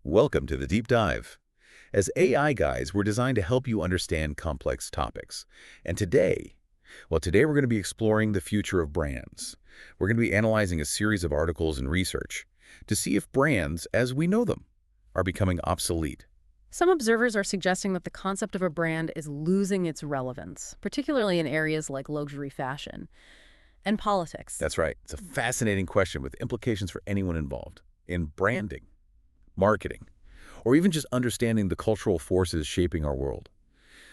Welcome to the Deep Dive. As AI guys, we're designed to help you understand complex topics. And today we're going to be exploring the future of brands. We're going to be analyzing a series of articles and research to see if brands, as we know them, are becoming obsolete. Some observers are suggesting that the concept of a brand is losing its relevance, particularly in areas like luxury fashion and politics. That's right. It's a fascinating question with implications for anyone involved in branding, marketing, or even just understanding the cultural forces shaping our world.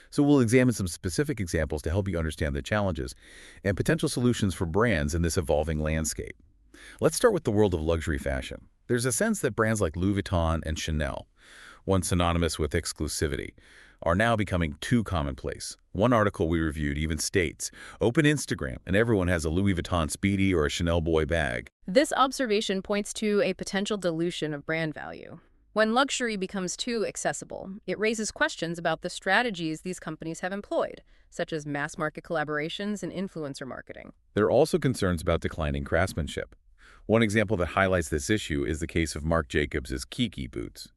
So we'll examine some specific examples to help you understand the challenges and potential solutions for brands in this evolving landscape. Let's start with the world of luxury fashion. There's a sense that brands like Louis Vuitton and Chanel, once synonymous with exclusivity, are now becoming too commonplace. One article we reviewed even states, open Instagram and everyone has a Louis Vuitton Speedy or a Chanel Boy bag. This observation points to a potential dilution of brand value. When luxury becomes too accessible, it raises questions about the strategies these companies have employed, such as mass-market collaborations and influencer marketing. There are also concerns about declining craftsmanship. One example that highlights this issue is the case of Marc Jacobs' Kiki boots,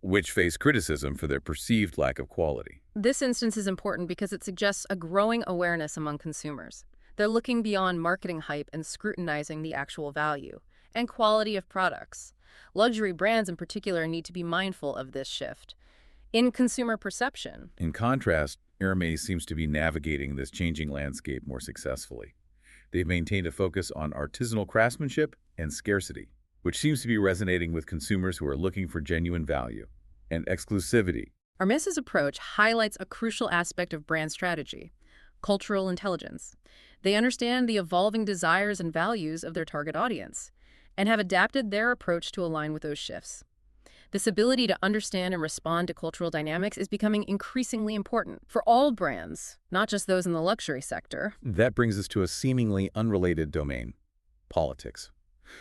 which face criticism for their perceived lack of quality. This instance is important because it suggests a growing awareness among consumers. They're looking beyond marketing hype and scrutinizing the actual value and quality of products. Luxury brands in particular need to be mindful of this shift in consumer perception. In contrast, Hermès seems to be navigating this changing landscape more successfully. They've maintained a focus on artisanal craftsmanship and scarcity, which seems to be resonating with consumers who are looking for genuine value and exclusivity. Hermès' approach highlights a crucial aspect of brand strategy: cultural intelligence. They understand the evolving desires and values of their target audience and have adapted their approach to align with those shifts. This ability to understand and respond to cultural dynamics is becoming increasingly important for all brands, not just those in the luxury sector. That brings us to a seemingly unrelated domain: politics.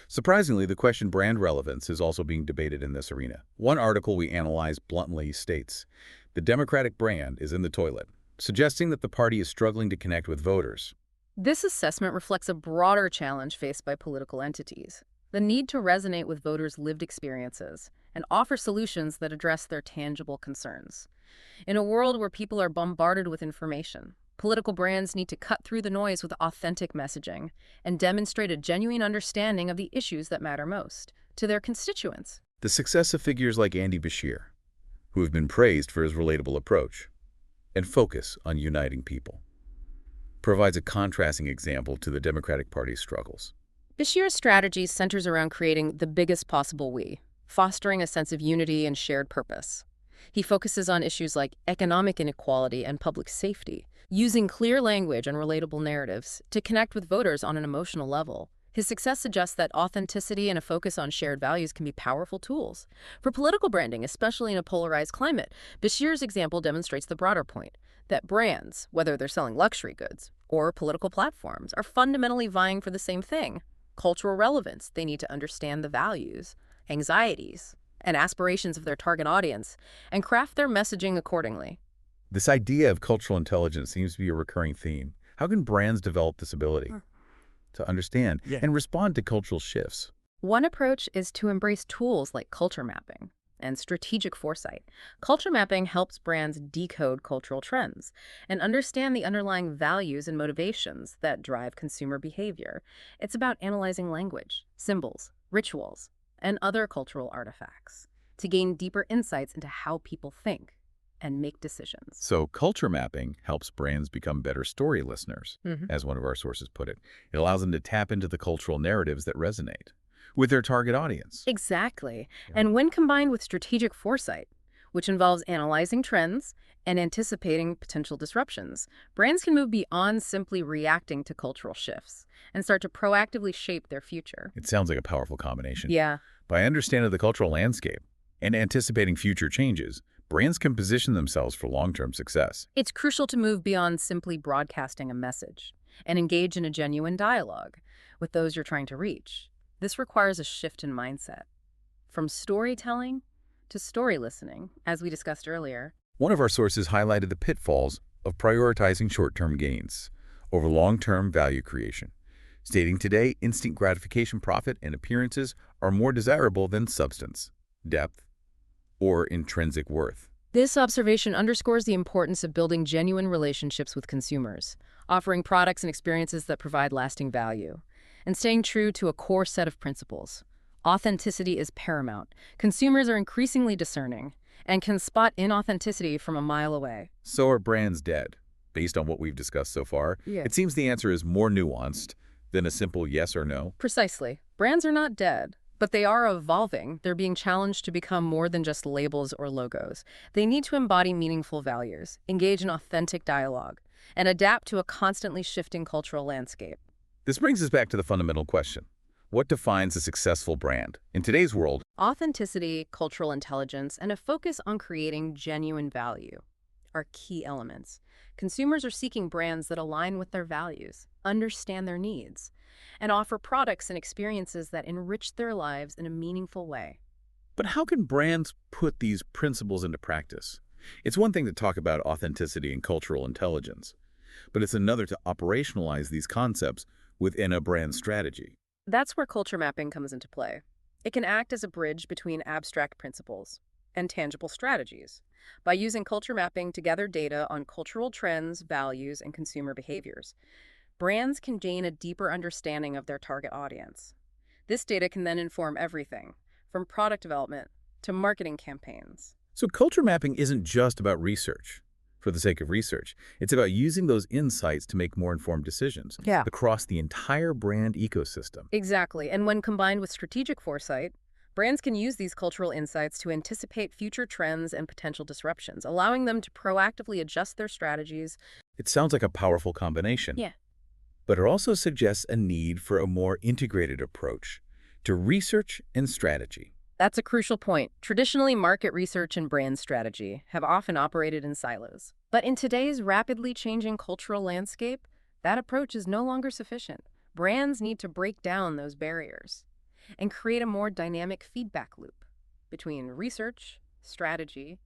Surprisingly, the question brand relevance is also being debated in this arena. One article we analyzed bluntly states, "The Democratic brand is in the toilet," suggesting that the party is struggling to connect with voters. This assessment reflects a broader challenge faced by political entities: the need to resonate with voters' lived experiences and offer solutions that address their tangible concerns. In a world where people are bombarded with information, political brands need to cut through the noise with authentic messaging and demonstrate a genuine understanding of the issues that matter most to their constituents. The success of figures like Andy Beshear, who have been praised for his relatable approach and focus on uniting people, provides a contrasting example to the Democratic Party's struggles. Beshear's strategy centers around creating the biggest possible we, fostering a sense of unity and shared purpose. He focuses on issues like economic inequality and public safety, using clear language and relatable narratives to connect with voters on an emotional level. His success suggests that authenticity and a focus on shared values can be powerful tools for political branding, especially in a polarized climate. Beshear's example demonstrates the broader point that brands, whether they're selling luxury goods or political platforms, are fundamentally vying for the same thing: cultural relevance. They need to understand the values, anxieties, and aspirations of their target audience and craft their messaging accordingly. This idea of cultural intelligence seems to be a recurring theme. How can brands develop this ability to understand and respond to cultural shifts? One approach is to embrace tools like culture mapping and strategic foresight. Culture mapping helps brands decode cultural trends and understand the underlying values and motivations that drive consumer behavior. It's about analyzing language, symbols, rituals, and other cultural artifacts to gain deeper insights into how people think and make decisions. So culture mapping helps brands become better story listeners, as one of our sources put it. It allows them to tap into the cultural narratives that resonate with their target audience. Exactly. And when combined with strategic foresight, which involves analyzing trends and anticipating potential disruptions, brands can move beyond simply reacting to cultural shifts and start to proactively shape their future. It sounds like a powerful combination. Yeah. By understanding the cultural landscape and anticipating future changes, brands can position themselves for long-term success. It's crucial to move beyond simply broadcasting a message and engage in a genuine dialogue with those you're trying to reach. This requires a shift in mindset, from storytelling to story listening, as we discussed earlier. One of our sources highlighted the pitfalls of prioritizing short-term gains over long-term value creation, stating today instant gratification, profit, and appearances are more desirable than substance, depth, or intrinsic worth. This observation underscores the importance of building genuine relationships with consumers, offering products and experiences that provide lasting value, and staying true to a core set of principles. Authenticity is paramount. Consumers are increasingly discerning and can spot inauthenticity from a mile away. So are brands dead? Based on what we've discussed so far, Yeah. it seems the answer is more nuanced than a simple yes or no. Precisely. Brands are not dead, but they are evolving. They're being challenged to become more than just labels or logos. They need to embody meaningful values, engage in authentic dialogue, and adapt to a constantly shifting cultural landscape. This brings us back to the fundamental question. What defines a successful brand? In today's world, Authenticity, cultural intelligence, and a focus on creating genuine value are key elements. Consumers are seeking brands that align with their values, understand their needs, and offer products and experiences that enrich their lives in a meaningful way. but how can brands put these principles into practice? It's one thing to talk about authenticity and cultural intelligence, but it's another to operationalize these concepts within a brand strategy. That's where culture mapping comes into play. It can act as a bridge between abstract principles and tangible strategies. By using culture mapping to gather data on cultural trends, values, and consumer behaviors, brands can gain a deeper understanding of their target audience. This data can then inform everything, from product development to marketing campaigns. So culture mapping isn't just about research for the sake of research. It's about using those insights to make more informed decisions Yeah. across the entire brand ecosystem. Exactly. And when combined with strategic foresight, brands can use these cultural insights to anticipate future trends and potential disruptions, allowing them to proactively adjust their strategies. It sounds like a powerful combination. Yeah. But it also suggests a need for a more integrated approach to research and strategy. That's a crucial point. Traditionally, market research and brand strategy have often operated in silos. But in today's rapidly changing cultural landscape, that approach is no longer sufficient. Brands need to break down those barriers and create a more dynamic feedback loop between research, strategy,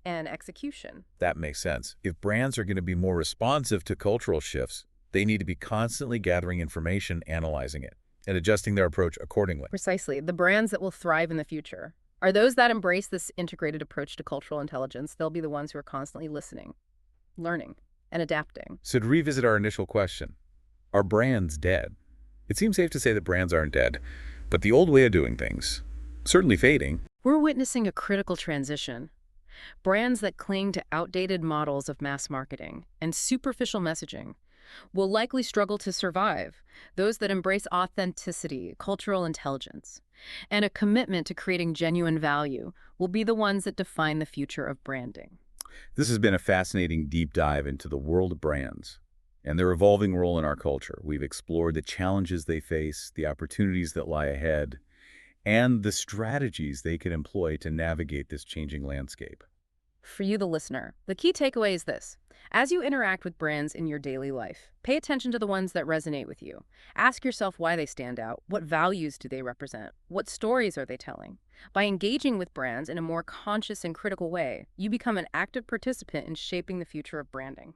and execution. That makes sense. If brands are going to be more responsive to cultural shifts, they need to be constantly gathering information, analyzing it, and adjusting their approach accordingly. Precisely. The brands that will thrive in the future are those that embrace this integrated approach to cultural intelligence. They'll be the ones who are constantly listening, learning, and adapting. So to revisit our initial question, are brands dead? It seems safe to say that brands aren't dead, but the old way of doing things, certainly fading. We're witnessing a critical transition. Brands that cling to outdated models of mass marketing and superficial messaging will likely struggle to survive. Those that embrace authenticity, cultural intelligence, and a commitment to creating genuine value will be the ones that define the future of branding. This has been a fascinating deep dive into the world of brands and their evolving role in our culture. We've explored the challenges they face, the opportunities that lie ahead, and the strategies they can employ to navigate this changing landscape. For you, the listener, the key takeaway is this. As you interact with brands in your daily life, pay attention to the ones that resonate with you. Ask yourself why they stand out. What values do they represent? What stories are they telling? By engaging with brands in a more conscious and critical way, you become an active participant in shaping the future of branding.